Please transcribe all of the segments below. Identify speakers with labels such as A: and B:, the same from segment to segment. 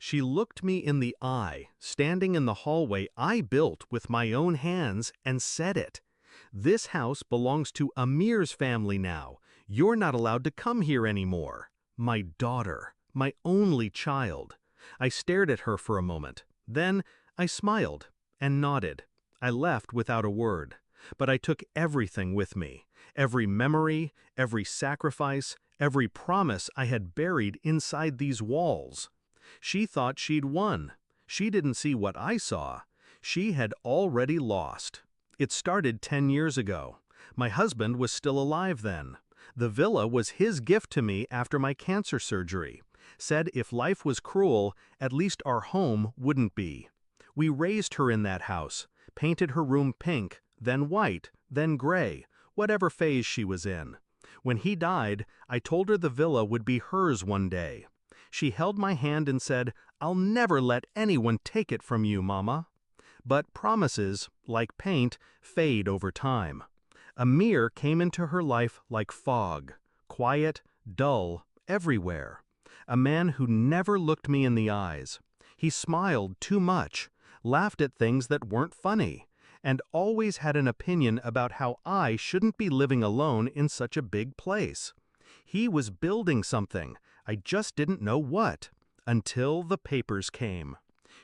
A: She looked me in the eye, standing in the hallway I built with my own hands, and said it. "This house belongs to Amir's family now. You're not allowed to come here anymore." My daughter, my only child. I stared at her for a moment. Then I smiled and nodded. I left without a word. But I took everything with me. Every memory, every sacrifice, every promise I had buried inside these walls. She thought she'd won. She didn't see what I saw. She had already lost. It started 10 years ago. My husband was still alive then. The villa was his gift to me after my cancer surgery. Said if life was cruel, at least our home wouldn't be. We raised her in that house, painted her room pink, then white, then gray, whatever phase she was in. When he died, I told her the villa would be hers one day. She held my hand and said, "I'll never let anyone take it from you, Mama." But promises, like paint, fade over time. Amir came into her life like fog, quiet, dull, everywhere. A man who never looked me in the eyes. He smiled too much, laughed at things that weren't funny, and always had an opinion about how I shouldn't be living alone in such a big place. He was building something, I just didn't know what, until the papers came.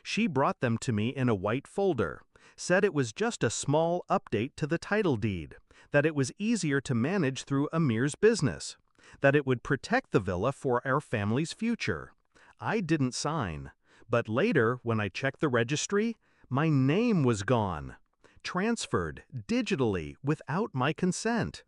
A: She brought them to me in a white folder, said it was just a small update to the title deed, that it was easier to manage through Amir's business, that it would protect the villa for our family's future. I didn't sign, but later, when I checked the registry, my name was gone. Transferred digitally without my consent.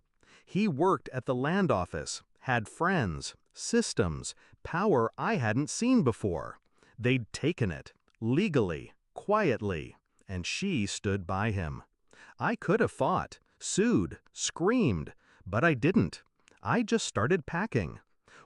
A: He worked at the land office, had friends, systems, power I hadn't seen before. They'd taken it, legally, quietly, and she stood by him. I could have fought, sued, screamed, but I didn't. I just started packing.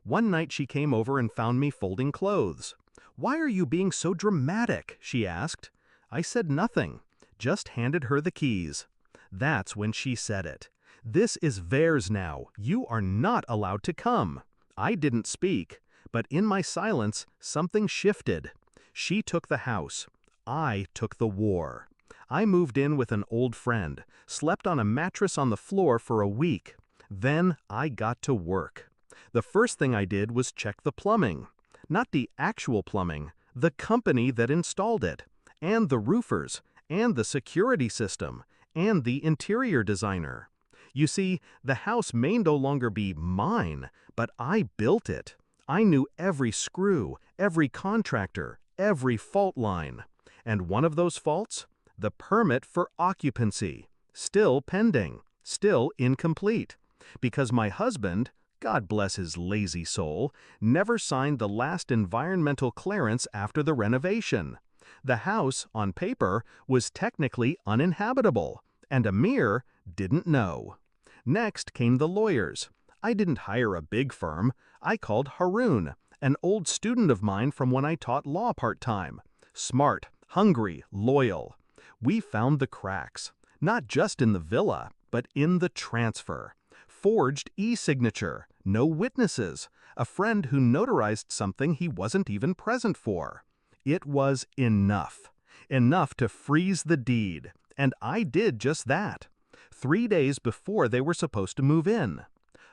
A: One night she came over and found me folding clothes. "Why are you being so dramatic?" she asked. I said nothing, just handed her the keys. That's when she said it. "This is theirs now. You are not allowed to come." I didn't speak, but in my silence, something shifted. She took the house. I took the war. I moved in with an old friend, slept on a mattress on the floor for a week. Then I got to work. The first thing I did was check the plumbing. Not the actual plumbing, the company that installed it, and the roofers, and the security system, and the interior designer. You see, the house may no longer be mine, but I built it. I knew every screw, every contractor, every fault line. And one of those faults? The permit for occupancy. Still pending, still incomplete. Because my husband, God bless his lazy soul, never signed the last environmental clearance after the renovation. The house, on paper, was technically uninhabitable, and Amir didn't know. Next came the lawyers. I didn't hire a big firm. I called Haroon, an old student of mine from when I taught law part-time. Smart, hungry, loyal. We found the cracks, not just in the villa, but in the transfer. Forged e-signature, no witnesses, a friend who notarized something he wasn't even present for. It was enough. Enough to freeze the deed, and I did just that. 3 days before they were supposed to move in.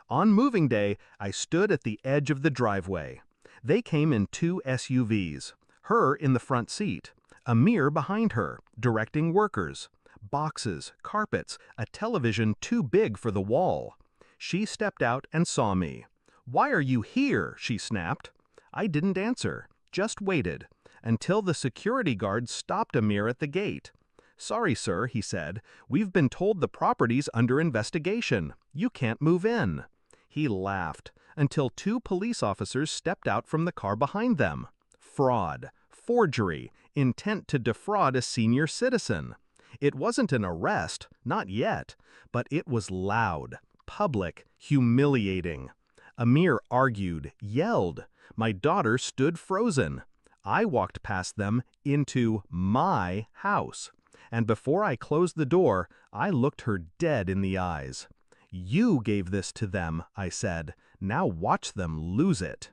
A: On moving day, I stood at the edge of the driveway. They came in 2 SUVs, her in the front seat, Amir behind her, directing workers. Boxes, carpets, a television too big for the wall. She stepped out and saw me. "Why are you here?" she snapped. I didn't answer, just waited, until the security guard stopped Amir at the gate. "Sorry, sir," he said. "We've been told the property's under investigation. You can't move in." He laughed, until 2 police officers stepped out from the car behind them. Fraud, forgery, intent to defraud a senior citizen. It wasn't an arrest, not yet, but it was loud, public, humiliating. Amir argued, yelled. My daughter stood frozen. I walked past them into my house. And before I closed the door, I looked her dead in the eyes. "You gave this to them," I said. "Now watch them lose it."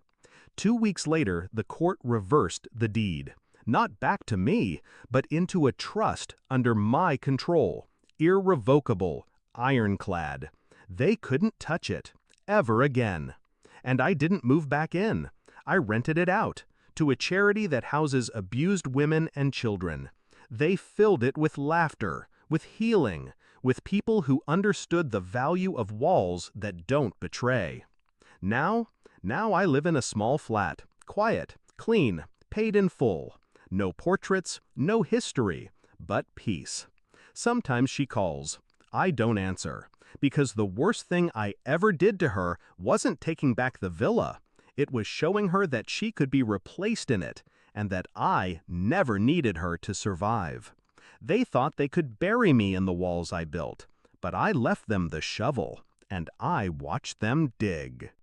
A: 2 weeks later, the court reversed the deed. Not back to me, but into a trust under my control. Irrevocable, ironclad. They couldn't touch it, ever again. And I didn't move back in. I rented it out to a charity that houses abused women and children. They filled it with laughter, with healing, with people who understood the value of walls that don't betray. Now I live in a small flat, quiet, clean, paid in full. No portraits, no history, but peace. Sometimes she calls. I don't answer, because the worst thing I ever did to her wasn't taking back the villa. It was showing her that she could be replaced in it, and that I never needed her to survive. They thought they could bury me in the walls I built, but I left them the shovel, and I watched them dig.